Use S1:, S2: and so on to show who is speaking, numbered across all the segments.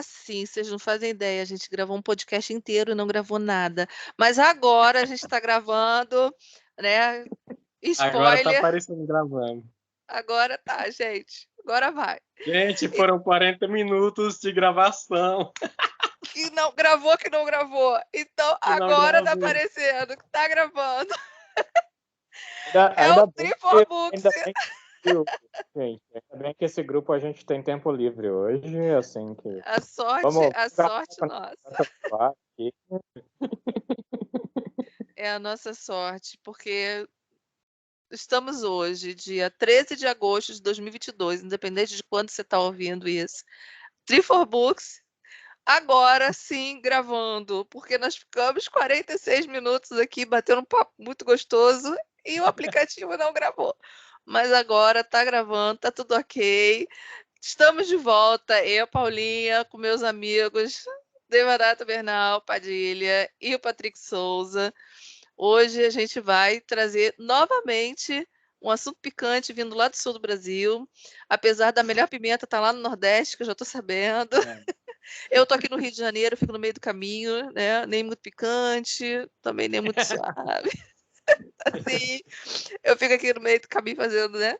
S1: sim, vocês não fazem ideia, a gente gravou um podcast inteiro e não gravou nada. Mas agora a gente está gravando, né?
S2: Agora tá
S1: Spoiler,
S2: aparecendo gravando.
S1: agora tá, gente. Agora vai.
S2: Gente,
S1: E
S2: foram 40 minutos de gravação
S1: que não gravou. Então
S2: e não
S1: agora tá
S2: gravou.
S1: aparecendo que tá gravando.
S2: Ainda,
S1: É o
S2: ainda bem
S1: Trifor
S2: que,
S1: Books.
S2: ainda bem que, gente, ainda bem que esse grupo a gente tem tempo livre hoje, assim que vamos
S1: A
S2: jogar um
S1: sorte
S2: pouco
S1: nossa.
S2: nessa parte aqui.
S1: É a nossa sorte, porque estamos hoje, dia 13 de agosto de 2022, independente de quando você está ouvindo isso. Trifor Books, agora sim gravando, porque nós ficamos 46 minutos aqui batendo um papo muito gostoso e o aplicativo não gravou. Mas agora está gravando, está tudo ok. Estamos de volta, eu, Paulinha, com meus amigos, Devadato Bernal, Padilha e o Patrick Souza. Hoje a gente vai trazer novamente um assunto picante vindo lá do sul do Brasil. Apesar da melhor pimenta estar lá no Nordeste, que eu já estou sabendo.
S2: É.
S1: Eu estou aqui no Rio de Janeiro, fico no meio do caminho, né? Nem muito picante, também nem muito suave. Assim, eu fico aqui no meio do caminho fazendo, né?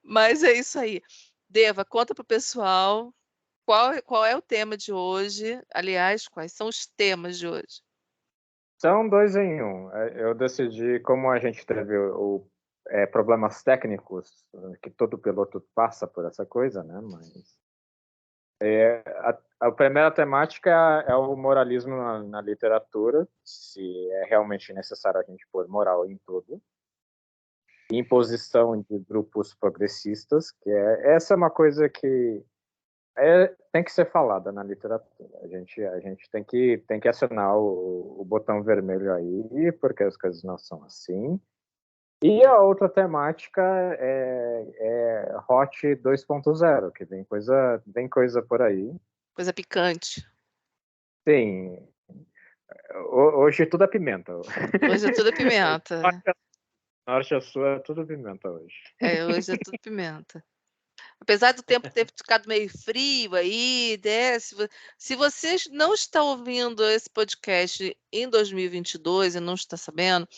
S1: Mas é isso aí. Deva, conta pro pessoal qual é o tema de hoje. Aliás, quais são os temas de hoje?
S2: São dois em um. Eu decidi, como a gente teve problemas técnicos, que todo piloto passa por essa coisa, né? Mas a primeira temática é o moralismo na literatura, se é realmente necessário a gente pôr moral em tudo. Imposição de grupos progressistas, essa é uma coisa que tem que ser falada na literatura. A gente tem que acionar o botão vermelho aí, porque as coisas não são assim. E a outra temática é Hot 2.0, que vem coisa por aí.
S1: Coisa picante.
S2: Sim, hoje tudo é pimenta.
S1: Hoje é tudo pimenta.
S2: Norte a sul é tudo pimenta hoje.
S1: É, hoje é tudo pimenta. Apesar do tempo ter ficado meio frio aí, né? Se você não está ouvindo esse podcast em 2022 e não está sabendo,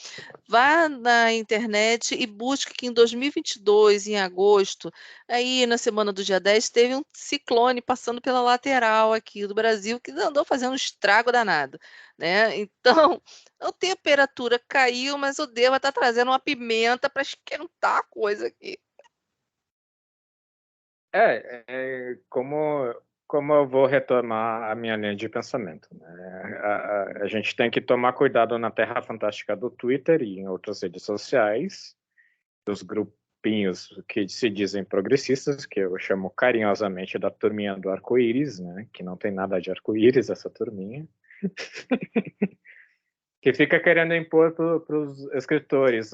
S1: vá na internet e busque que em 2022, em agosto, aí na semana do dia 10, teve um ciclone passando pela lateral aqui do Brasil que andou fazendo um estrago danado, né? Então, a temperatura caiu, mas o Deva está trazendo uma pimenta para esquentar a coisa aqui.
S2: Como eu vou retomar a minha linha de pensamento, né? A gente tem que tomar cuidado na terra fantástica do Twitter e em outras redes sociais, dos grupinhos que se dizem progressistas, que eu chamo carinhosamente da turminha do arco-íris, né? Que não tem nada de arco-íris essa turminha. Que fica querendo impor para os escritores,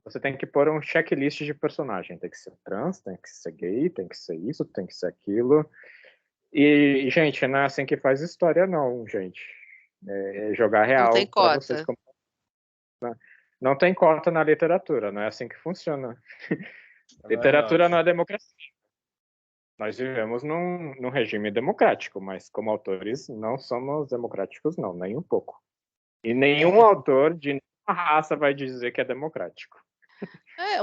S2: você tem que pôr um checklist de personagem, tem que ser trans, tem que ser gay, tem que ser isso, tem que ser aquilo. E, gente, não é assim que faz história, não, gente. É jogar
S1: Não tem
S2: real para vocês.
S1: cota.
S2: Não tem cota na literatura, não é assim que funciona.
S3: É
S2: Literatura não
S3: verdade.
S2: é democracia. Nós vivemos num regime democrático, mas como autores não somos democráticos, não, nem um pouco. E nenhum autor de nenhuma raça vai dizer que é democrático.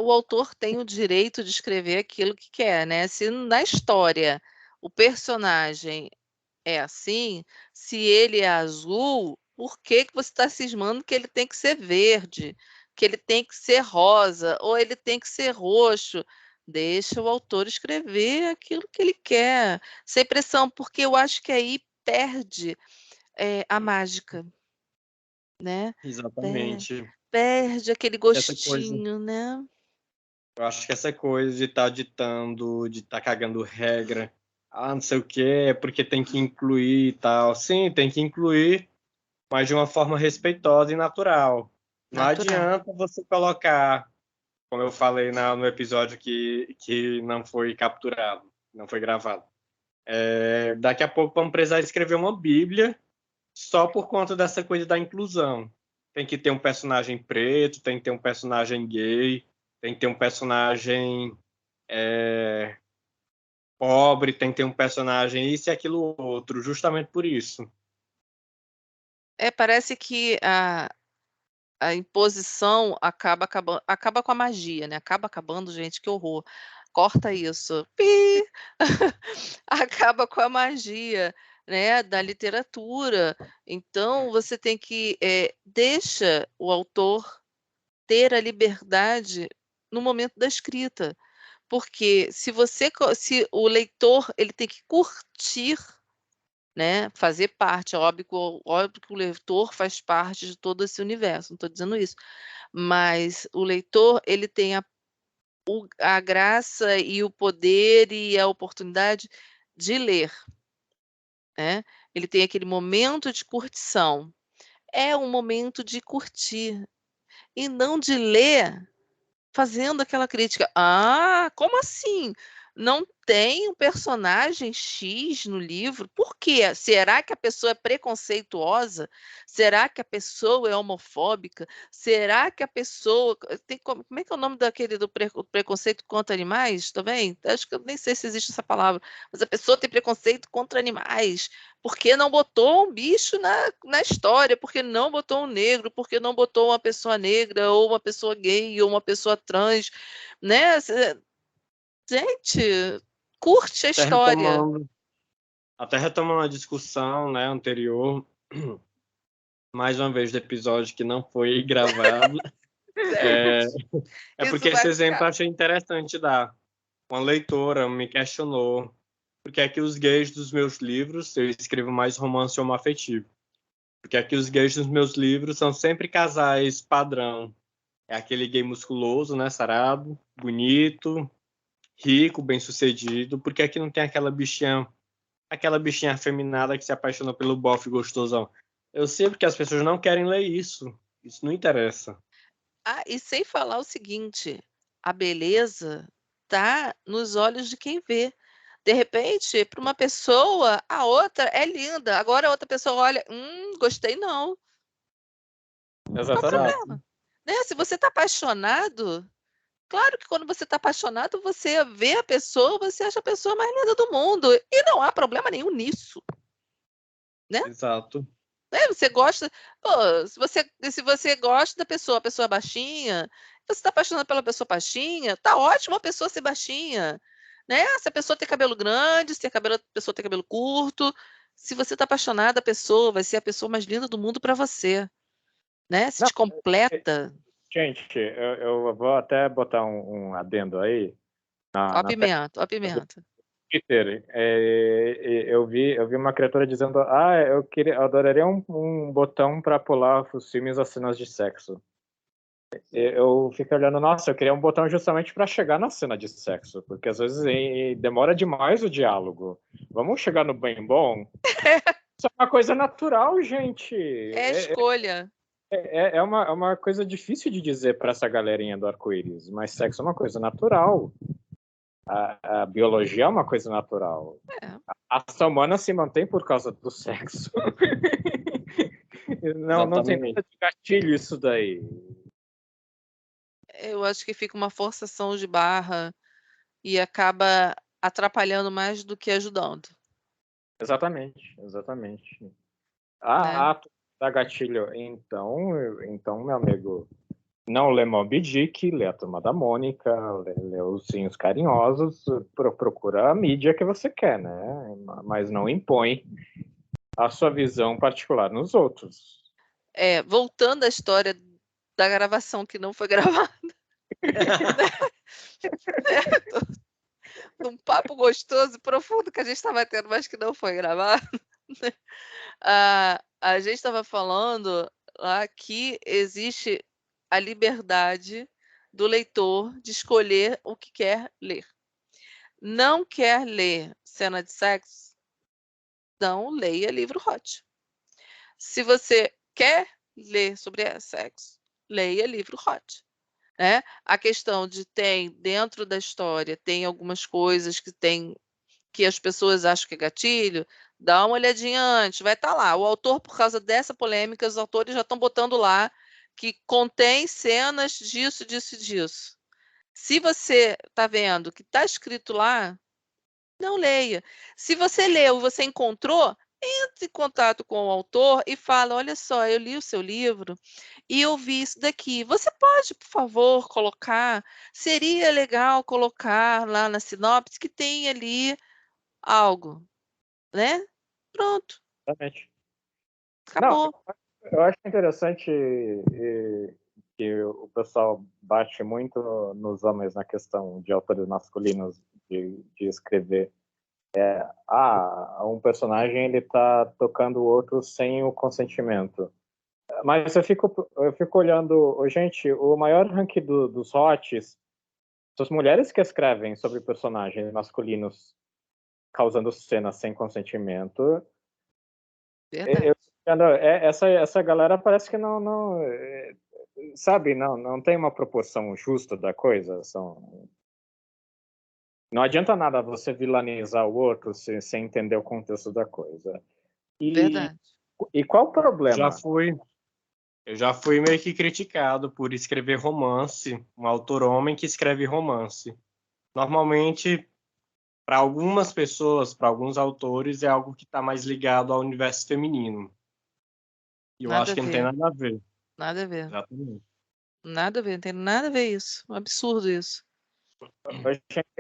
S1: O autor tem o direito de escrever aquilo que quer, né? Se na história o personagem é assim, se ele é azul, por que que você está cismando que ele tem que ser verde, que ele tem que ser rosa, ou ele tem que ser roxo? Deixa o autor escrever aquilo que ele quer, sem pressão, porque eu acho que aí perde a mágica, né? Per-
S3: Exatamente.
S1: Perde aquele
S3: Essa coisa,
S1: gostinho, né?
S3: eu acho que essa coisa de estar ditando, de estar cagando regra, não sei o quê, é porque tem que incluir e tal. Sim, tem que incluir, mas de uma forma respeitosa e natural. Não
S1: Natural.
S3: adianta você colocar, como eu falei no episódio que não foi capturado, não foi gravado. Daqui a pouco vamos precisar escrever uma Bíblia só por conta dessa coisa da inclusão. Tem que ter um personagem preto, tem que ter um personagem gay, tem que ter um personagem pobre, tem que ter um personagem isso e aquilo outro, justamente por isso.
S1: Parece que a imposição acaba com a magia, né? Acaba acabando, gente, que horror. Corta isso. Pi! Acaba com a magia, né, da literatura. Então, você tem que deixa o autor ter a liberdade no momento da escrita, porque se o leitor ele tem que curtir, né, fazer parte, óbvio que o leitor faz parte de todo esse universo, não estou dizendo isso, mas o leitor ele tem a graça e o poder e a oportunidade de ler, né? Ele tem aquele momento de curtição. É um momento de curtir e não de ler fazendo aquela crítica. Ah, como assim? Não tem um personagem X no livro? Por quê? Será que a pessoa é preconceituosa? Será que a pessoa é homofóbica? Será que a pessoa tem como é que é o nome daquele do preconceito contra animais também? Acho que eu nem sei se existe essa palavra, mas a pessoa tem preconceito contra animais. Por que não botou um bicho na história? Por que não botou um negro? Por que não botou uma pessoa negra, ou uma pessoa gay, ou uma pessoa trans, né? Gente, curte a
S3: Até
S1: história.
S3: retomando a discussão, né, anterior, mais uma vez do episódio que não foi gravado, é, é
S1: Isso
S3: porque esse
S1: vai
S3: exemplo eu
S1: ficar.
S3: achei interessante dar. Uma leitora me questionou porque é que os gays dos meus livros, eu escrevo mais romance homoafetivo, porque é que os gays dos meus livros são sempre casais padrão. É aquele gay musculoso, né, sarado, bonito, rico, bem-sucedido, porque aqui não tem aquela bichinha afeminada que se apaixona pelo bofe gostosão. Eu sei porque as pessoas não querem ler isso. Isso não interessa.
S1: Ah, e sem falar o seguinte, a beleza tá nos olhos de quem vê. De repente, para uma pessoa, a outra é linda. Agora a outra pessoa olha, gostei não. Qual o
S3: Exato.
S1: problema? Né? Se você está apaixonado, claro que quando você está apaixonado, você vê a pessoa, você acha a pessoa mais linda do mundo. E não há problema nenhum nisso, né?
S3: Exato.
S1: Você gosta, pô, se você gosta da pessoa, a pessoa baixinha, você está apaixonado pela pessoa baixinha, tá ótimo a pessoa ser baixinha, né? Se a pessoa tem cabelo grande, se a pessoa tem cabelo curto, se você está apaixonado, a pessoa vai ser a pessoa mais linda do mundo para você, né? Se
S2: Não,
S1: te completa.
S2: gente, eu vou até botar um adendo aí
S1: Ó a
S2: na tela
S1: pimenta, ó a
S2: do
S1: pimenta.
S2: Twitter. Eu vi uma criatura dizendo: eu adoraria um botão para pular os filmes às cenas de sexo. Eu fico olhando, nossa, eu queria um botão justamente para chegar na cena de sexo, porque às vezes demora demais o diálogo. Vamos chegar no bem bom? Isso é uma coisa natural, gente.
S1: É escolha.
S2: É uma coisa difícil de dizer para essa galerinha do arco-íris, mas sexo é uma coisa natural. A biologia é uma coisa natural.
S1: É.
S2: A ação humana se mantém por causa do sexo. Não tem
S3: Exatamente.
S2: nada de gatilho isso daí.
S1: Eu acho que fica uma forçação de barra e acaba atrapalhando mais do que ajudando,
S2: Exatamente, exatamente.
S1: né?
S2: Da gatilho. Então, meu amigo, não lê Moby Dick, lê a Turma da Mônica, lê os Ursinhos Carinhosos, procura a mídia que você quer, né? Mas não impõe a sua visão particular nos outros.
S1: Voltando à história da gravação que não foi gravada, num papo gostoso e profundo que a gente estava tendo, mas que não foi gravado, a gente estava falando lá que existe a liberdade do leitor de escolher o que quer ler. Não quer ler cena de sexo? Não leia livro hot. Se você quer ler sobre sexo, leia livro hot. Né? A questão de dentro da história, tem algumas coisas que as pessoas acham que é gatilho, dá uma olhadinha antes, vai estar lá. O autor, por causa dessa polêmica, os autores já estão botando lá que contém cenas disso, disso e disso. Se você está vendo que está escrito lá, não leia. Se você leu e você encontrou, entre em contato com o autor e fala: olha só, eu li o seu livro e eu vi isso daqui. Você pode, por favor, colocar? Seria legal colocar lá na sinopse que tem ali algo, né? Pronto,
S2: Exatamente. Não,
S1: acabou.
S2: eu acho interessante que o pessoal bate muito nos homens na questão de autores masculinos de escrever. Um personagem ele tá tocando o outro sem o consentimento. Mas eu fico olhando, gente, o maior ranking dos hots são as mulheres que escrevem sobre personagens masculinos causando cenas sem consentimento.
S1: Verdade.
S2: Essa galera parece que não sabe, não tem uma proporção justa da coisa. Não adianta nada você vilanizar o outro sem entender o contexto da coisa. E,
S1: Verdade.
S2: e qual o
S3: Já
S2: problema?
S3: fui, eu já fui meio que criticado por escrever romance, um autor homem que escreve romance. Normalmente, para algumas pessoas, para alguns autores, é algo que está mais ligado ao universo feminino. E eu
S1: Nada
S3: acho
S1: a
S3: que não tem
S1: ver.
S3: nada a ver.
S1: Nada a ver.
S3: Exatamente.
S1: Nada a ver. Não tem nada a ver isso. Um absurdo isso.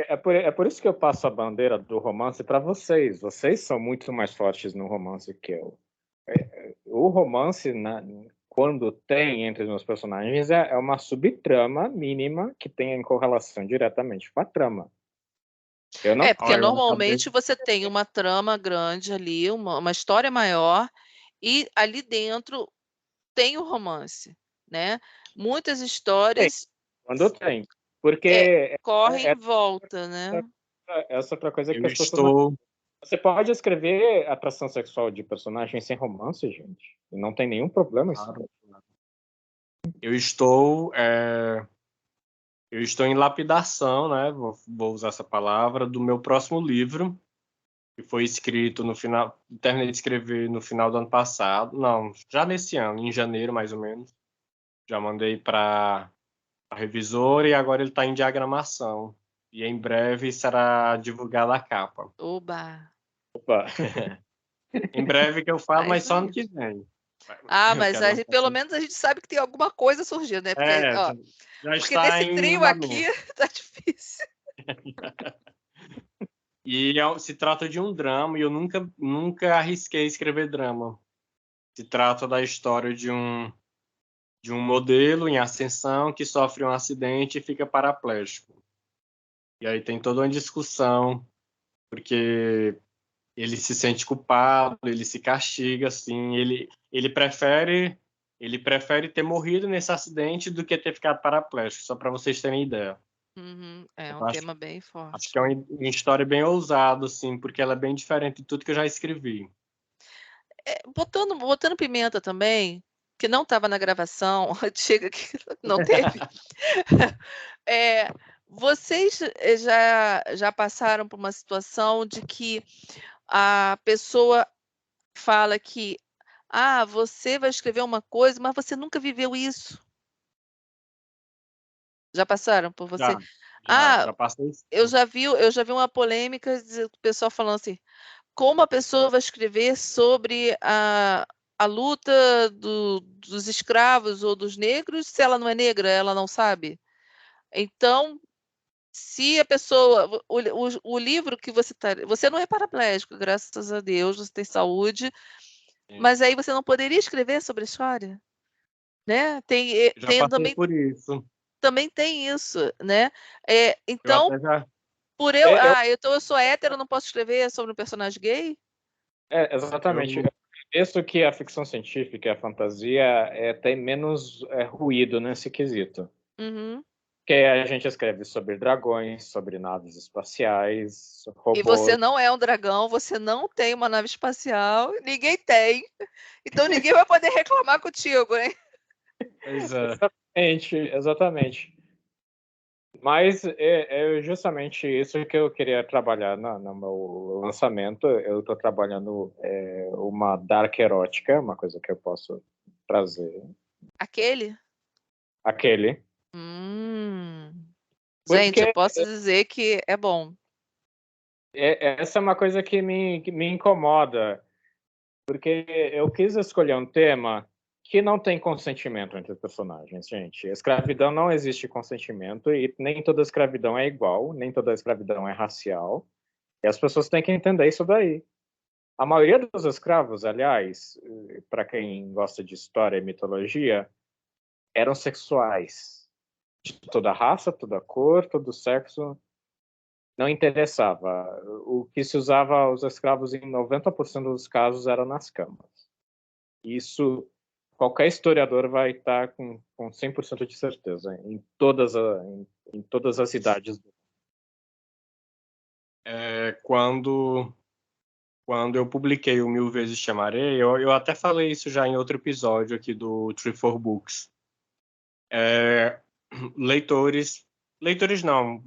S2: É por isso que eu passo a bandeira do romance para vocês. Vocês são muito mais fortes no romance que eu. O romance, quando tem entre os meus personagens, é uma subtrama mínima que tem em correlação diretamente com a trama. Eu não.
S1: Porque
S3: Olha, eu acabei.
S1: normalmente você tem uma trama grande ali, uma história maior, e ali dentro tem o romance, né? Muitas histórias
S2: Quando tem. Porque
S1: correm em volta, né?
S2: essa outra coisa que
S3: Eu
S2: as pessoas não.
S3: estou,
S2: Você pode escrever atração sexual de personagem sem romance, gente. E não tem nenhum problema isso.
S3: eu estou, é, eu estou em lapidação, né? Vou usar essa palavra, do meu próximo livro, que foi escrito no final, terminei de escrever no final do ano passado, não, já nesse ano, em janeiro mais ou menos. Já mandei para a revisora e agora ele está em diagramação. E em breve será divulgada a capa.
S1: Oba!
S2: Opa.
S3: Em breve que eu falo,
S1: Mais
S3: mas só
S1: um
S3: ano que
S1: livro.
S3: vem.
S1: Ah,
S3: Eu
S1: mas
S3: quero
S1: aí,
S3: lançar.
S1: pelo menos a gente sabe que tem alguma coisa surgindo, né? Porque,
S3: É,
S1: ó,
S3: já
S1: porque
S3: está
S1: desse
S3: em
S1: trio aqui
S3: andamento.
S1: tá difícil.
S3: E se trata de um drama, e eu nunca arrisquei escrever drama. Se trata da história de um modelo em ascensão que sofre um acidente e fica paraplégico. E aí tem toda uma discussão, porque ele se sente culpado, ele se castiga, assim, ele prefere ter morrido nesse acidente do que ter ficado paraplégico, só para vocês terem ideia.
S1: Uhum, é um
S3: Eu acho,
S1: tema bem
S3: acho
S1: forte.
S3: que é uma história bem ousada, assim, porque ela é bem diferente de tudo que eu já escrevi.
S1: Botando pimenta também, que não estava na gravação, chega que não teve. É, vocês já passaram por uma situação de que a pessoa fala que você vai escrever uma coisa, mas você nunca viveu isso. Já passaram por você?
S3: Já, já,
S1: Ah,
S3: já passei.
S1: eu já vi uma polêmica do pessoal falando assim: como a pessoa vai escrever sobre a luta dos escravos ou dos negros se ela não é negra, ela não sabe? Então, se a pessoa. O livro que você está. Você não é paraplégico, graças a Deus, você tem saúde, mas aí você não poderia escrever sobre a história? Né?
S3: Já passei
S1: Também,
S3: por isso.
S1: também tem isso, né?
S3: Eu
S1: Então,
S3: até já.
S2: É, eu,
S1: então eu sou hétero, eu não posso escrever sobre um personagem gay?
S2: exatamente.
S3: Eu,
S2: Isso que a ficção científica e a fantasia tem menos ruído nesse quesito.
S1: Uhum.
S2: Que a gente escreve sobre dragões, sobre naves espaciais,
S1: E você
S2: robôs.
S1: não é um dragão, você não tem uma nave espacial, ninguém tem. Então ninguém vai poder reclamar contigo, hein?
S3: pois é,
S2: Exatamente, exatamente. Mas é justamente isso que eu queria trabalhar no meu lançamento. Eu estou trabalhando uma dark erótica, uma coisa que eu posso trazer.
S1: Aquele?
S2: Aquele.
S1: Hum. Gente, eu
S2: Porque
S1: posso dizer que é bom.
S2: Essa é uma coisa que me incomoda, porque eu quis escolher um tema que não tem consentimento entre os personagens, gente. Escravidão não existe consentimento e nem toda escravidão é igual, nem toda escravidão é racial. E as pessoas têm que entender isso daí. A maioria dos escravos, aliás, para quem gosta de história e mitologia, eram sexuais. De toda raça, toda cor, todo sexo. Não interessava. O que se usava aos escravos em 90% dos casos era nas camas. Isso qualquer historiador vai estar com 100% de certeza, em todas as idades.
S3: Quando eu publiquei o Mil Vezes Te Amarei, eu até falei isso já em outro episódio aqui do Tree for Books. Leitores não,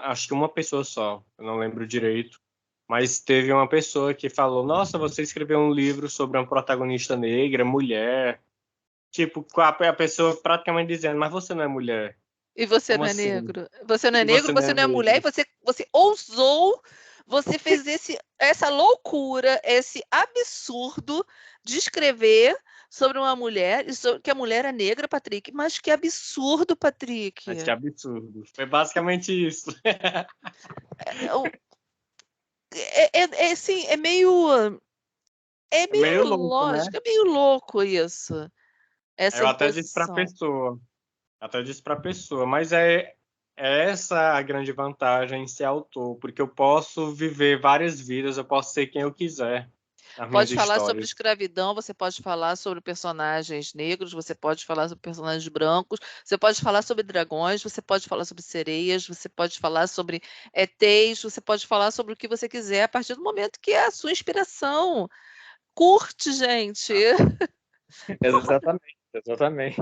S3: acho que uma pessoa só, eu não lembro direito, mas teve uma pessoa que falou: nossa, você escreveu um livro sobre uma protagonista negra, mulher, tipo, a pessoa praticamente dizendo, mas você não é mulher.
S1: E você
S3: Como
S1: não é
S3: assim?
S1: negro? Você não é
S3: E
S1: negro,
S3: não
S1: você
S3: é
S1: não é mulher, e
S3: negro?
S1: você ousou, você fez essa loucura, esse absurdo de escrever sobre uma mulher, que a mulher é negra, Patrick. Mas que absurdo, Patrick.
S3: Mas que absurdo. Foi basicamente isso.
S1: Assim, é meio
S3: Meio louco, né?
S1: ilógico, é meio louco isso, essa
S3: Eu até disse para a
S1: imposição.
S3: pessoa, mas é essa a grande vantagem em ser autor, porque eu posso viver várias vidas, eu posso ser quem eu quiser nas minhas
S1: Pode falar sobre
S3: histórias.
S1: escravidão, você pode falar sobre personagens negros, você pode falar sobre personagens brancos, você pode falar sobre dragões, você pode falar sobre sereias, você pode falar sobre ETs, você pode falar sobre o que você quiser a partir do momento que é a sua inspiração. Curte, gente.
S2: Exatamente, exatamente.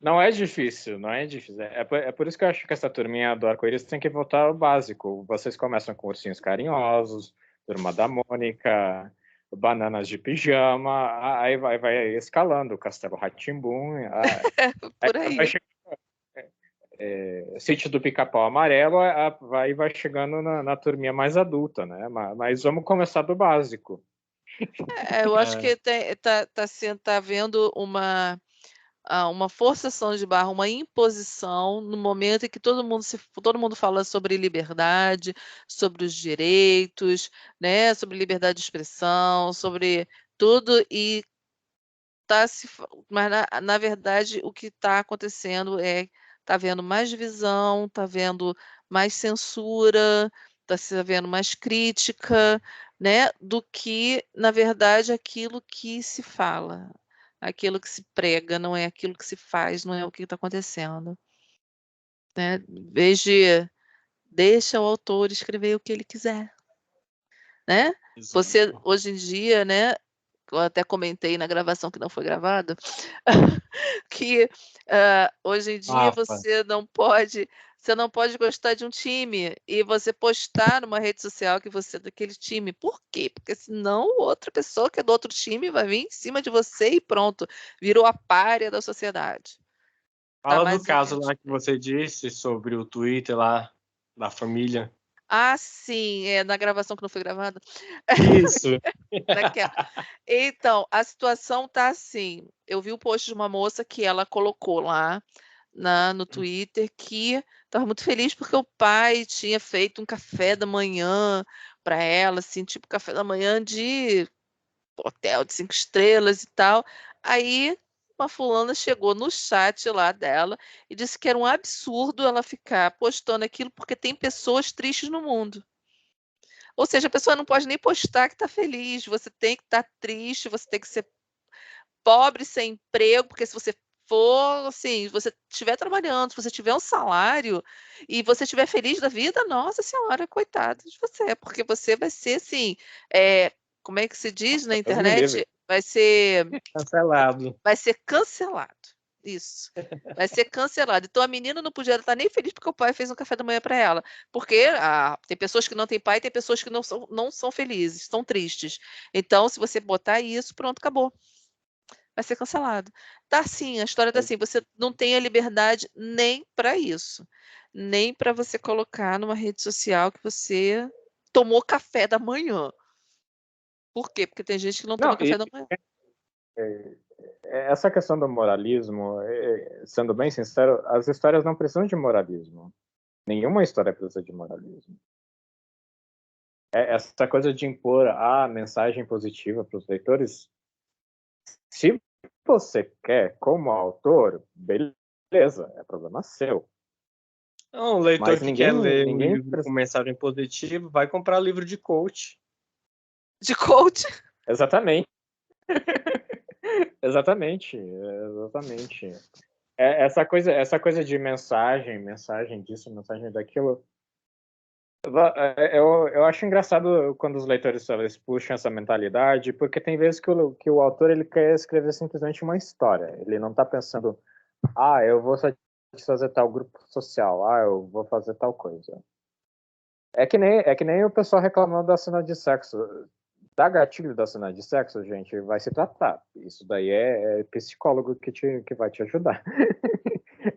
S2: Não é difícil, não é difícil. É por isso que eu acho que essa turminha do arco-íris tem que voltar ao básico. Vocês começam com ursinhos carinhosos, Turma da Mônica, Bananas de Pijama, aí vai escalando, Castelo Rá-Tim-Bum, aí
S1: Por aí.
S2: vai chegando, Sítio do Pica-Pau Amarelo, vai chegando na turminha mais adulta, né? Mas vamos começar do básico.
S1: Eu acho
S3: É,
S1: que tá havendo uma forçação de barra, uma imposição no momento em que todo mundo fala sobre liberdade, sobre os direitos, né, sobre liberdade de expressão, sobre tudo e mas na verdade o que está acontecendo tá havendo mais divisão, tá havendo mais censura, tá se havendo mais crítica, né, do que na verdade aquilo que se fala, aquilo que se prega, não é aquilo que se faz, não é o que está acontecendo, né? Deixa o autor escrever o que ele quiser, né? Você
S3: exato.
S1: hoje em dia, né? Eu até comentei na gravação que não foi gravada, que hoje em dia
S3: Rafa,
S1: você não pode gostar de um time e você postar numa rede social que você é daquele time. Por quê? Porque senão outra pessoa que é do outro time vai vir em cima de você e pronto, virou a pária da sociedade. Tá
S3: fala do
S1: mais
S3: caso
S1: inverte.
S3: lá que você disse sobre o Twitter lá da família.
S1: Ah, sim, na gravação que não foi gravada.
S3: Isso.
S1: Naquela. Então, a situação tá assim, eu vi o post de uma moça que ela colocou lá no Twitter que estava muito feliz porque o pai tinha feito um café da manhã para ela, assim, tipo café da manhã de hotel de 5 estrelas e tal. Aí uma fulana chegou no chat lá dela e disse que era um absurdo ela ficar postando aquilo porque tem pessoas tristes no mundo. Ou seja, a pessoa não pode nem postar que está feliz, você tem que estar triste, você tem que ser pobre, sem emprego, porque se você for, assim, se você estiver trabalhando, se você tiver um salário e você estiver feliz da vida, nossa senhora, coitada de você, porque você vai ser assim, como é que se diz na
S2: Deus me livre.
S1: internet?
S3: Cancelado.
S1: Vai ser cancelado. Isso. Vai ser cancelado. Então a menina não podia estar nem feliz porque o pai fez um café da manhã para ela. Porque tem pessoas que não têm pai, tem pessoas que não são felizes, estão tristes. Então, se você botar isso, pronto, acabou. Vai ser cancelado. Tá assim, a história tá assim, você não tem a liberdade nem para isso. Nem para você colocar numa rede social que você tomou café da manhã. Por quê? Porque tem gente que não toma café da manhã.
S2: Essa questão do moralismo, sendo bem sincero, as histórias não precisam de moralismo. Nenhuma história precisa de moralismo. Essa coisa de impor a mensagem positiva para os leitores, se você quer, como autor, beleza, é problema seu.
S3: Não, o leitor
S2: Mas
S3: que quer ler um
S2: ninguém
S3: livro com mensagem positiva vai comprar livro de coach.
S1: De coach.
S2: Exatamente. Exatamente. Essa coisa de mensagem disso, mensagem daquilo. Eu acho engraçado quando os leitores eles puxam essa mentalidade, porque tem vezes que o autor ele quer escrever simplesmente uma história. Ele não está pensando, eu vou satisfazer tal grupo social, eu vou fazer tal coisa. É que nem o pessoal reclamando da cena de sexo. Dá gatilho da cena de sexo, gente, vai se tratar. Isso daí é psicólogo que vai te ajudar.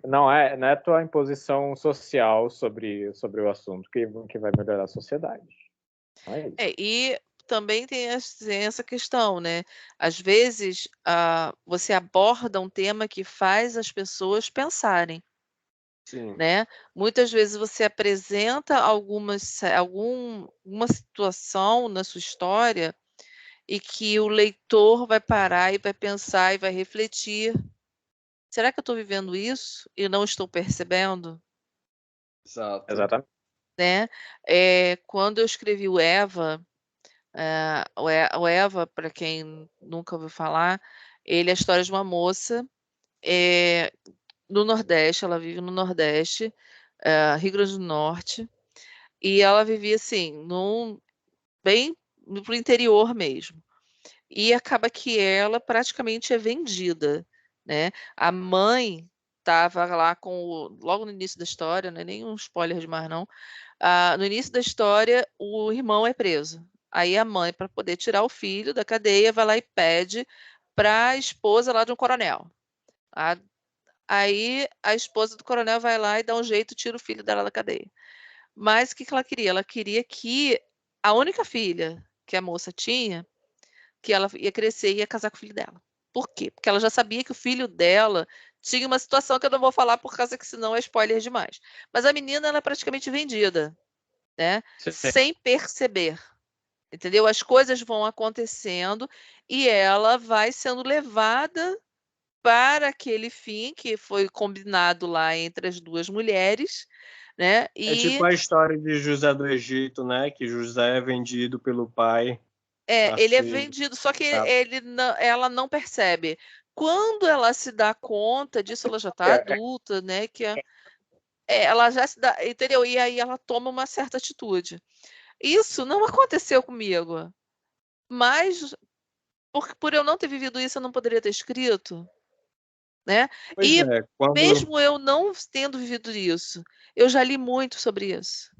S2: Não é tua imposição social sobre o assunto que vai melhorar a sociedade. Não é isso.
S1: E também tem essa questão, né? Às vezes, você aborda um tema que faz as pessoas pensarem,
S3: Sim.
S1: né? Muitas vezes você apresenta alguma situação na sua história e que o leitor vai parar e vai pensar e vai refletir. Será que eu estou vivendo isso e não estou percebendo?
S3: Exato.
S2: Exatamente.
S1: Né? Quando eu escrevi o Eva, o Eva, para quem nunca ouviu falar, ele é a história de uma moça no Nordeste, ela vive no Nordeste, Rio Grande do Norte, e ela vivia assim, bem pro interior mesmo. E acaba que ela praticamente é vendida, né? A mãe estava lá logo no início da história, não é nem um spoiler demais não. No início da história, o irmão é preso. Aí a mãe, para poder tirar o filho da cadeia, vai lá e pede para a esposa lá de um coronel. Aí a esposa do coronel vai lá e dá um jeito, tira o filho dela da cadeia. Mas o que ela queria? Ela queria que a única filha que a moça tinha, que ela ia crescer e ia casar com o filho dela. Por quê? Porque ela já sabia que o filho dela tinha uma situação que eu não vou falar por causa que senão é spoiler demais. Mas a menina ela é praticamente vendida, né?
S2: Sim.
S1: Sem perceber. Entendeu? As coisas vão acontecendo e ela vai sendo levada para aquele fim que foi combinado lá entre as duas mulheres, né?
S3: É tipo a história de José do Egito, né? Que José é vendido pelo pai.
S1: Ele é vendido, só que ela não percebe. Quando ela se dá conta disso, ela já está adulta, né? Ela já se dá, entendeu? E aí ela toma uma certa atitude. Isso não aconteceu comigo, mas por eu não ter vivido isso, eu não poderia ter escrito, né?
S3: Pois
S1: E
S3: é,
S1: mesmo eu não tendo vivido isso, eu já li muito sobre isso,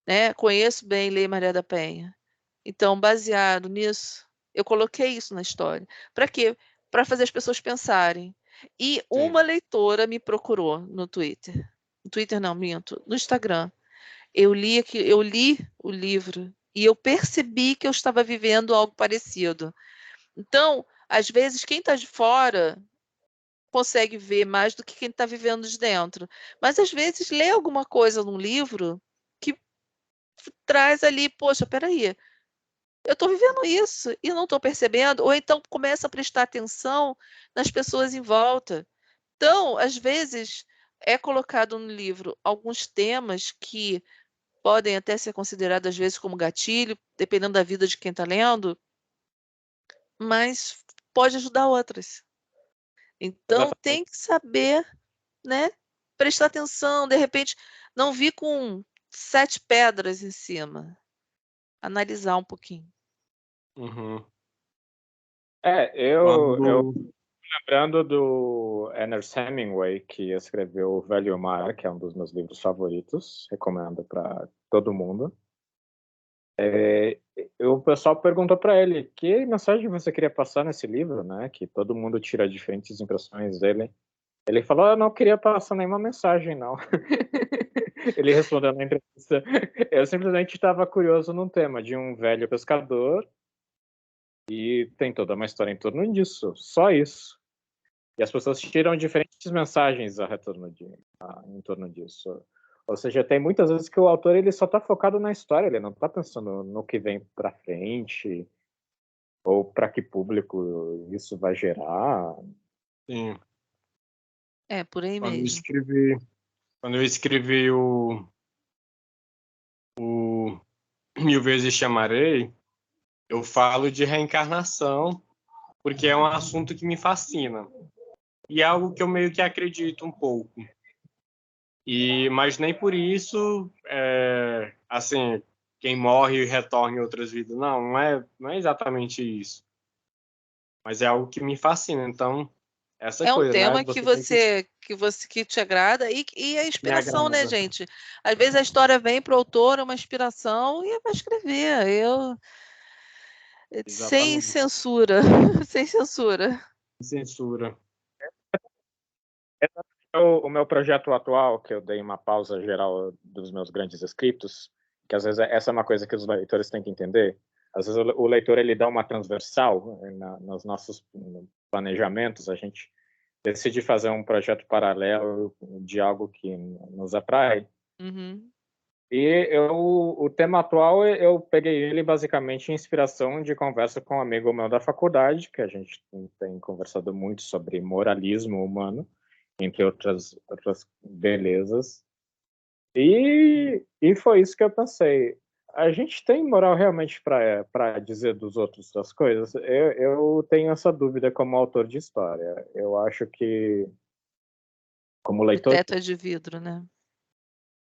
S1: né? Conheço bem Lei Maria da Penha. Então, baseado nisso, eu coloquei isso na história. Para quê? Para fazer as pessoas pensarem. E uma leitora me procurou no Twitter. No Twitter não, minto, no Instagram. Eu li o livro e eu percebi que eu estava vivendo algo parecido. Então, às vezes, quem está de fora consegue ver mais do que quem está vivendo de dentro. Mas, às vezes, lê alguma coisa num livro que traz ali, poxa, peraí, eu estou vivendo isso e não estou percebendo, ou então começa a prestar atenção nas pessoas em volta. Então, às vezes, é colocado no livro alguns temas que podem até ser considerados, às vezes, como gatilho, dependendo da vida de quem está lendo, mas pode ajudar outras. Então, tem que saber, né? Prestar atenção, de repente, não vir com 7 pedras em cima. Analisar um pouquinho.
S3: Uhum.
S2: Eu lembrando do Ernest Hemingway, que escreveu O Velho e o Mar, que é um dos meus livros favoritos, recomendo para todo mundo. O pessoal perguntou para ele que mensagem você queria passar nesse livro, né? Que todo mundo tira diferentes impressões dele. Ele falou, eu não queria passar nenhuma mensagem, não. Ele respondeu na entrevista, eu simplesmente estava curioso num tema de um velho pescador e tem toda uma história em torno disso, só isso. E as pessoas tiram diferentes mensagens em torno disso. Ou seja, tem muitas vezes que o autor ele só está focado na história, ele não está pensando no que vem para frente ou para que público isso vai gerar.
S3: Sim.
S1: É, por aí
S3: Quando eu
S1: mesmo.
S3: escrevi, quando eu escrevi o Mil Vezes Chamarei, eu falo de reencarnação porque é um assunto que me fascina e é algo que eu meio que acredito um pouco. Mas nem por isso, assim, quem morre retorna em outras vidas. Não é exatamente isso. Mas é algo que me fascina. Então, essa
S1: É um
S3: coisa, né?
S1: tema que
S3: Você tem que
S1: que te agrada e a
S3: me
S1: inspiração, né,
S3: agrada.
S1: gente? Às vezes a história vem para o autor, é uma inspiração e vai escrever. Sem
S3: Exatamente.
S1: censura, sem censura.
S3: Censura.
S2: O meu projeto atual, que eu dei uma pausa geral dos meus grandes escritos, que às vezes essa é uma coisa que os leitores têm que entender. Às vezes o leitor ele dá uma transversal nos nossos planejamentos, a gente decide fazer um projeto paralelo de algo que nos atrai.
S1: Uhum.
S2: O tema atual, eu peguei ele basicamente em inspiração de conversa com um amigo meu da faculdade, que a gente tem conversado muito sobre moralismo humano, entre outras belezas. E foi isso que eu pensei. A gente tem moral realmente para dizer dos outros das coisas? Eu tenho essa dúvida como autor de história. Eu acho que, como
S1: O
S2: leitor,
S1: teto é de vidro, né?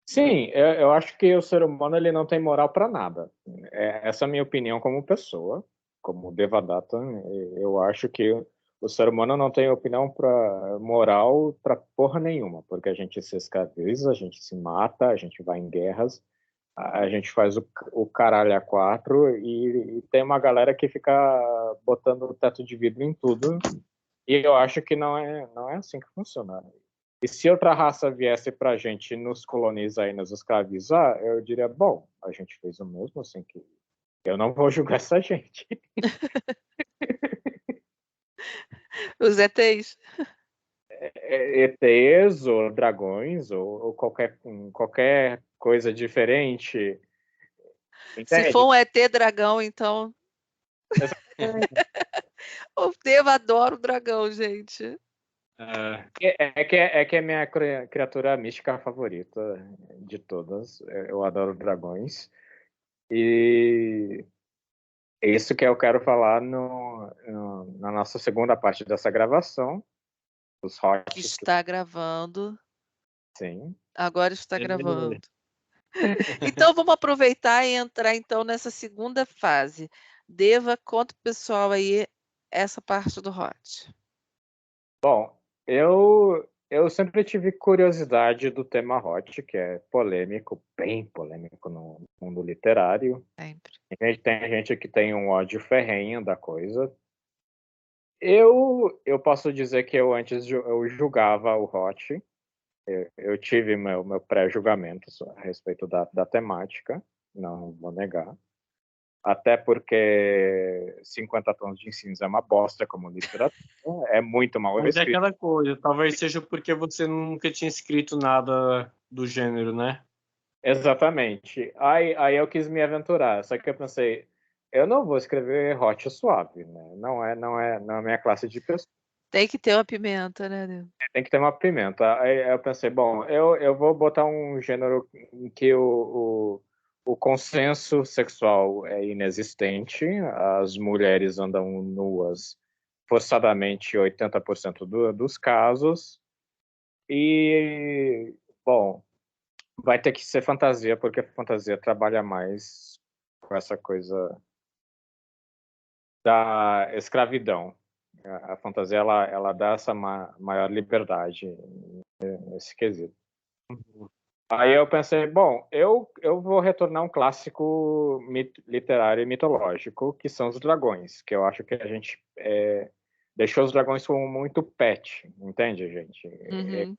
S2: sim, eu acho que o ser humano ele não tem moral para nada. Essa é a minha opinião como pessoa, como Devadatta. Eu acho que o ser humano não tem opinião para moral para porra nenhuma, porque a gente se escraviza, a gente se mata, a gente vai em guerras, a gente faz o caralho a quatro e tem uma galera que fica botando o teto de vidro em tudo. E eu acho que não é assim que funciona. E se outra raça viesse para a gente nos colonizar e nos escravizar, eu diria, bom, a gente fez o mesmo, assim que eu não vou julgar essa gente.
S1: Os ETs.
S2: ETs ou dragões ou qualquer coisa diferente,
S1: Se for
S2: entende?
S1: um ET dragão, então.
S2: Exatamente.
S1: O Devo adora o dragão, gente.
S3: É,
S2: É que é a minha criatura mística favorita de todas. Eu adoro dragões. E é isso que eu quero falar na nossa segunda parte dessa gravação, os
S1: Que
S2: hots que
S1: está gravando.
S2: sim.
S1: Agora está
S3: é,
S1: gravando. Então vamos aproveitar e entrar então nessa segunda fase. Deva, conta pro pessoal aí essa parte do hot.
S2: Bom, eu sempre tive curiosidade do tema hot, que é polêmico, bem polêmico no mundo literário.
S1: Sempre.
S2: Tem gente que tem um ódio ferrenho da coisa. Eu posso dizer que eu antes eu julgava o hot. Eu tive meu pré-julgamento a respeito da temática, não vou negar. Até porque 50 Tons de Cinza é uma bosta como literatura, é muito mal
S3: mas é
S2: escrito.
S3: aquela coisa, talvez seja porque você nunca tinha escrito nada do gênero, né?
S2: Exatamente. Aí eu quis me aventurar, só que eu pensei, eu não vou escrever hot suave, né? Não é a minha classe de pessoa.
S1: Tem que ter uma pimenta, né, Deva?
S2: Tem que ter uma pimenta. Aí eu pensei, bom, eu vou botar um gênero em que o consenso sexual é inexistente, as mulheres andam nuas forçadamente 80% dos casos, e, bom, vai ter que ser fantasia, porque a fantasia trabalha mais com essa coisa da escravidão. A fantasia, ela dá essa maior liberdade nesse quesito. Aí eu pensei, bom, eu vou retornar um clássico literário e mitológico, que são os dragões, que eu acho que a gente deixou os dragões como muito pet, entende, gente?
S1: Uhum.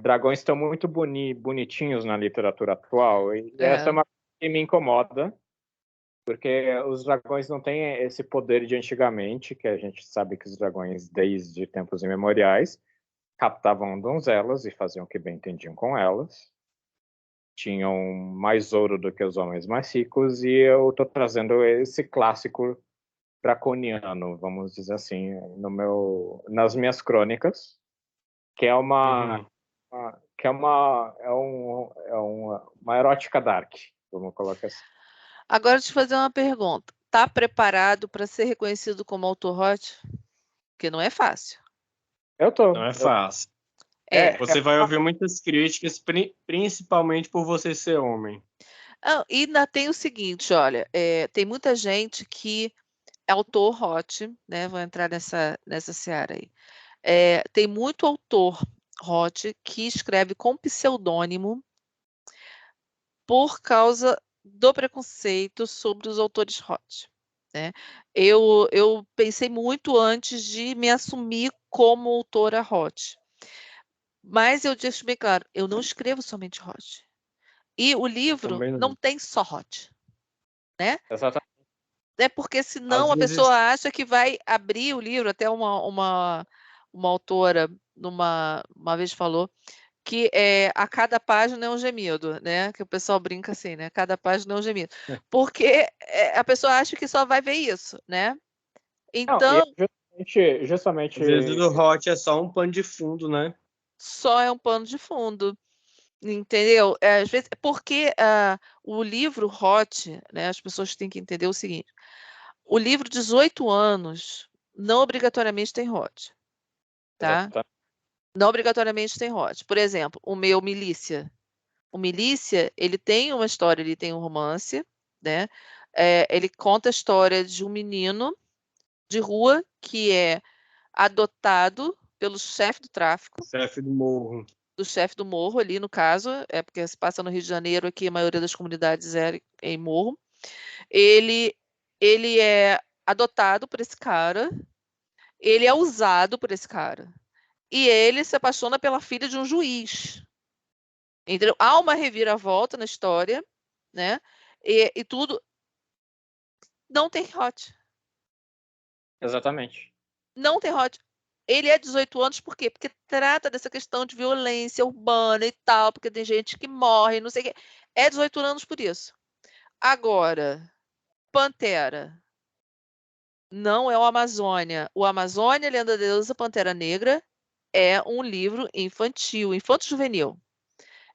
S2: Dragões estão muito bonitinhos na literatura atual, e essa é uma coisa que me incomoda, porque os dragões não têm esse poder de antigamente, que a gente sabe que os dragões, desde tempos imemoriais, captavam donzelas e faziam o que bem entendiam com elas. Tinham mais ouro do que os homens mais ricos, e eu estou trazendo esse clássico draconiano, vamos dizer assim, nas minhas crônicas, que é uma uma erótica dark, vamos colocar assim.
S1: Agora, deixa eu fazer uma pergunta. Tá preparado para ser reconhecido como autor hot? Porque não é fácil.
S3: Não é fácil. Você vai ouvir muitas críticas, principalmente por você ser homem.
S1: E ainda tem o seguinte, olha, tem muita gente que é autor hot, né? Vou entrar nessa seara aí. Tem muito autor hot que escreve com pseudônimo por causa do preconceito sobre os autores hot, né? Eu pensei muito antes de me assumir como autora hot. Mas eu deixo bem claro, eu não escrevo somente hot. E o livro não tem só hot, né?
S2: Exatamente.
S1: Porque senão a pessoa acha que vai abrir o livro. Até uma autora uma vez falou que a cada página é um gemido, né? Que o pessoal brinca assim, né? Cada página é um gemido. Porque a pessoa acha que só vai ver isso, né? Então,
S2: justamente
S3: às vezes o hot é só um pano de fundo, né?
S1: Só é um pano de fundo, entendeu? Às vezes, porque o livro hot, né? As pessoas têm que entender o seguinte: o livro 18 anos não obrigatoriamente tem hot, tá?
S2: Exatamente.
S1: Não obrigatoriamente tem hot. Por exemplo, o meu Milícia. O Milícia, ele tem uma história, ele tem um romance, né? Ele conta a história de um menino de rua que é adotado pelo chefe do tráfico.
S3: Chefe do morro.
S1: Do chefe do morro ali, no caso, porque se passa no Rio de Janeiro, aqui a maioria das comunidades é em morro. Ele é adotado por esse cara, ele é usado por esse cara. E ele se apaixona pela filha de um juiz. Entendeu? Há uma reviravolta na história, né? E tudo. Não tem hot.
S2: Exatamente.
S1: Não tem hot. Ele é 18 anos por quê? Porque trata dessa questão de violência urbana e tal, porque tem gente que morre, não sei o quê. É 18 anos por isso. Agora, Pantera. Não é o Amazônia. O Amazônia, Lenda da Deusa, Pantera Negra é um livro infantil, infanto-juvenil.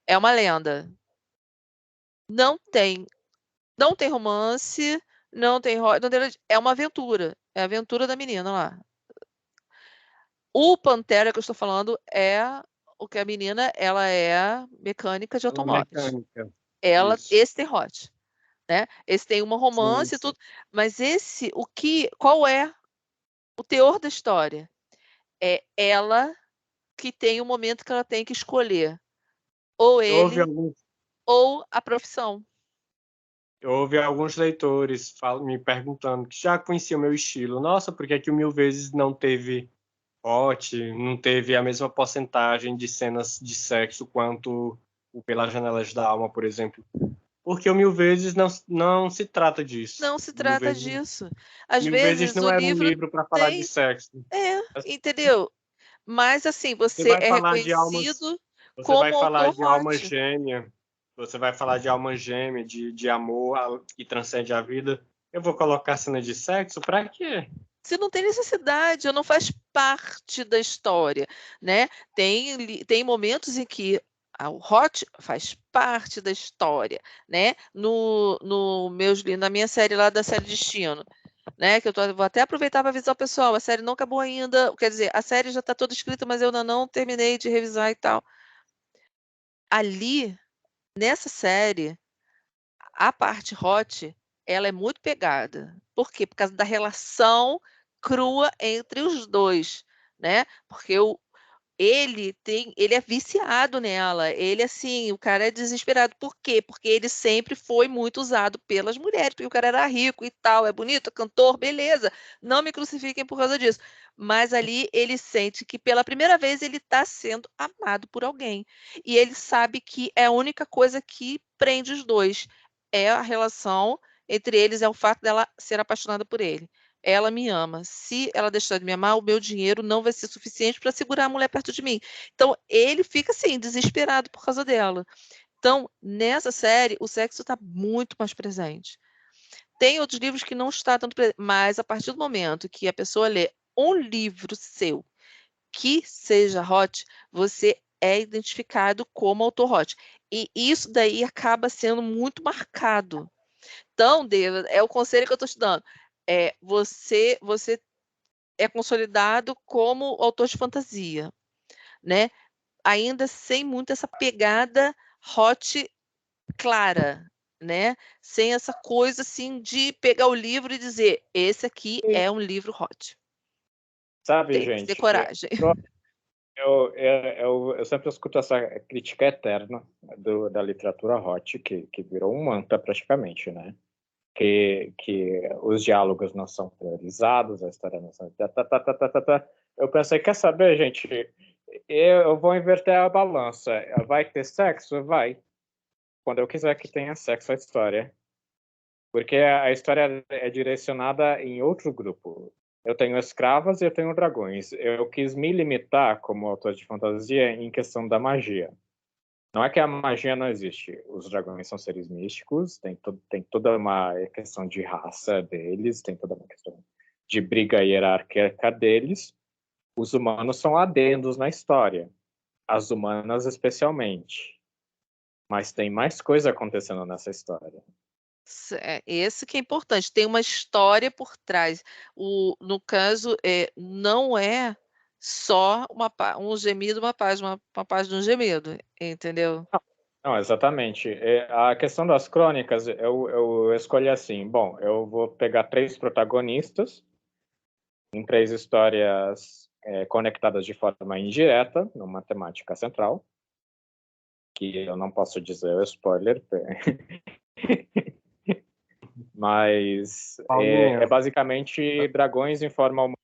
S1: É uma lenda. Não tem romance, não tem é uma aventura. É a aventura da menina lá. O Pantera que eu estou falando é o que a menina, ela é mecânica de automóveis.
S3: Mecânica.
S1: Esse tem hot, né? Esse tem uma romance e tudo, mas qual é o teor da história? É ela que tem um momento que ela tem que escolher ou ele ou a profissão.
S3: Eu ouvi alguns leitores me perguntando que já conheciam o meu estilo. Nossa, por que o Mil Vezes não teve hot, não teve a mesma porcentagem de cenas de sexo quanto o Pelas Janelas da Alma, por exemplo? Porque o Mil Vezes não se trata disso.
S1: Não se trata disso. Às
S3: Mil Vezes
S1: vezes
S3: não
S1: o
S3: era um
S1: livro
S3: livro para falar de sexo.
S1: Entendeu? Mas assim, você
S3: vai
S1: é
S3: falar de
S1: reconhecido
S3: você vai
S1: como
S3: falar
S1: autor
S3: de alma
S1: hot.
S3: gêmea, você vai falar de alma gêmea, de amor que transcende a vida. Eu vou colocar cena de sexo para quê?
S1: Se não tem necessidade, não faz parte da história, né? Tem momentos em que o hot faz parte da história, né? Na minha série lá da série Destino, né? Que vou até aproveitar para avisar o pessoal, a série não acabou ainda, quer dizer, a série já está toda escrita, mas eu ainda não terminei de revisar e tal. Ali, nessa série, a parte hot, ela é muito pegada. Por quê? Por causa da relação crua entre os dois, né? Porque ele é viciado nela. Ele, assim, o cara é desesperado. Por quê? Porque ele sempre foi muito usado pelas mulheres, porque o cara era rico e tal, é bonito, é cantor, beleza. Não me crucifiquem por causa disso. Mas ali ele sente que pela primeira vez ele está sendo amado por alguém. E ele sabe que é a única coisa que prende os dois. É a relação entre eles, é o fato dela ser apaixonada por ele. Ela me ama. Se ela deixar de me amar, o meu dinheiro não vai ser suficiente para segurar a mulher perto de mim. Então, ele fica assim, desesperado por causa dela. Então, nessa série, o sexo está muito mais presente. Tem outros livros que não está tanto presente, mas a partir do momento que a pessoa lê um livro seu que seja hot, você é identificado como autor hot. E isso daí acaba sendo muito marcado. Então, David, é o conselho que eu estou te dando. Você é consolidado como autor de fantasia, né? Ainda sem muito essa pegada hot clara, né? Sem essa coisa assim de pegar o livro e dizer, esse aqui é um livro hot.
S2: Sabe,
S1: Tem que ter
S2: gente,
S1: coragem.
S2: eu sempre escuto essa crítica eterna da literatura hot, que virou um mantra praticamente, né? Que os diálogos não são priorizados, a história não são... Eu pensei, quer saber, gente? Eu vou inverter a balança. Vai ter sexo? Vai. Quando eu quiser que tenha sexo a história. Porque a história é direcionada em outro grupo. Eu tenho escravas e eu tenho dragões. Eu quis me limitar, como autor de fantasia, em questão da magia. Não é que a magia não existe. Os dragões são seres místicos, tem toda uma questão de raça deles, tem toda uma questão de briga hierárquica deles. Os humanos são adendos na história. As humanas, especialmente. Mas tem mais coisa acontecendo nessa história.
S1: Esse que é importante. Tem uma história por trás. No caso, não é só um gemido, uma página de um gemido, entendeu?
S2: Não, exatamente. A questão das crônicas, eu escolhi assim, bom, eu vou pegar 3 protagonistas em 3 histórias conectadas de forma indireta, numa temática central, que eu não posso dizer o spoiler, mas é basicamente dragões em forma humana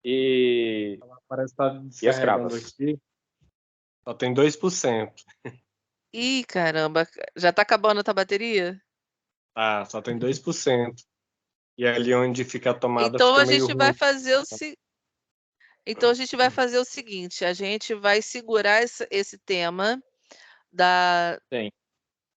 S2: e
S3: Parece que tá
S2: escravos.
S3: aqui. Só tem 2%.
S1: Ih, caramba, já tá acabando a tua bateria?
S3: Ah, só tem 2%. E ali onde fica a tomada
S1: Então
S3: fica
S1: a
S3: meio
S1: gente vai
S3: ruim.
S1: fazer então a gente vai fazer o seguinte, a gente vai segurar esse tema
S2: Sim,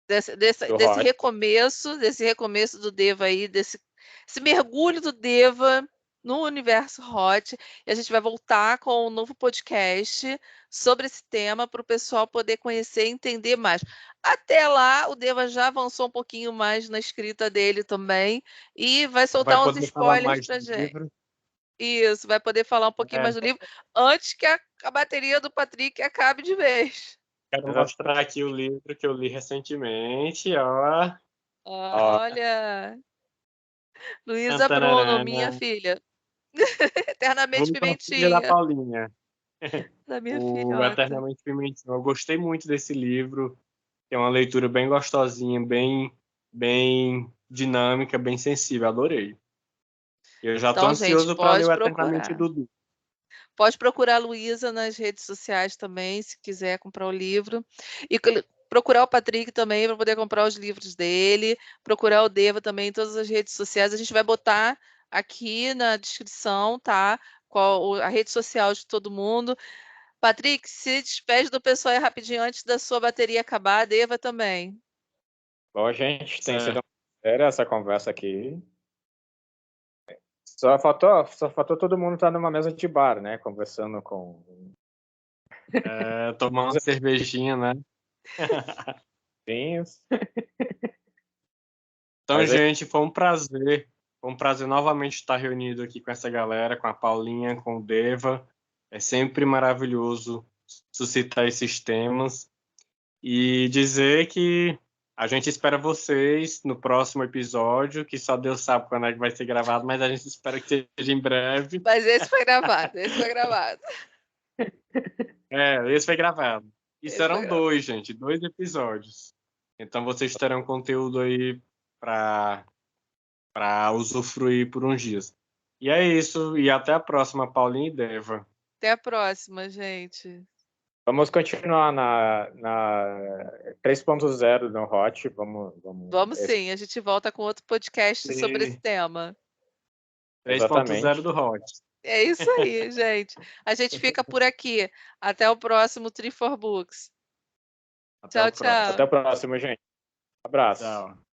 S2: do
S1: desse
S2: Hot.
S1: recomeço do Deva aí, esse mergulho do Deva no universo hot, e a gente vai voltar com um novo podcast sobre esse tema para o pessoal poder conhecer e entender mais. Até lá, o Deva já avançou um pouquinho mais na escrita dele também e vai
S3: Vai
S1: soltar uns
S3: poder falar
S1: spoilers
S3: mais
S1: para
S3: do
S1: gente.
S3: livro.
S1: Isso, vai poder falar um pouquinho mais do livro antes que a bateria do Patrick acabe de vez.
S3: Quero mostrar aqui o livro que eu li recentemente, ó.
S1: Olha, Luísa Bruno,
S3: Tantanarana.
S1: minha filha. Eternamente
S3: Vulgo a filha da
S1: Pimentinha,
S3: Paulinha.
S1: da minha
S3: O
S1: filhota.
S3: Eternamente Pimentinho. Eu gostei muito desse livro. É uma leitura bem gostosinha, bem dinâmica, bem sensível. Adorei. Eu já estou
S1: Então, gente,
S3: ansioso para ler o Eternamente Dudu.
S1: Pode procurar a Luísa nas redes sociais também, se quiser comprar o livro. E procurar o Patrick também para poder comprar os livros dele. Procurar o Deva também em todas as redes sociais. A gente vai botar aqui na descrição, tá? Qual a rede social de todo mundo. Patrick, se despede do pessoal aí rapidinho antes da sua bateria acabar. A Deva também.
S2: Bom, gente, tem sido séria essa conversa aqui. Só faltou todo mundo estar numa mesa de bar, né? Conversando com...
S3: Tomar uma cervejinha, né?
S2: vinhos.
S3: Então,
S2: Mas
S3: gente, foi um prazer. Foi um prazer novamente estar reunido aqui com essa galera, com a Paulinha, com o Deva. É sempre maravilhoso suscitar esses temas e dizer que a gente espera vocês no próximo episódio, que só Deus sabe quando é que vai ser gravado, mas a gente espera que seja em breve.
S1: Mas esse foi gravado, esse foi gravado.
S3: Esse foi gravado. E
S1: Esse
S3: serão
S1: foi gravado.
S3: 2, gente, 2 episódios. Então vocês terão conteúdo aí para usufruir por uns dias. E é isso, e até a próxima, Paulinha e Deva.
S1: Até a próxima, gente.
S2: Vamos continuar na 3.0 no Hot.
S1: Vamos sim, a gente volta com outro podcast sobre esse
S3: Sim.
S1: tema.
S3: 3.0 do Hot.
S1: É isso aí, gente. A gente fica por aqui. Até o próximo Tree for Books.
S3: Até o próximo.
S2: Até o próximo, gente. Abraço.
S3: Tchau.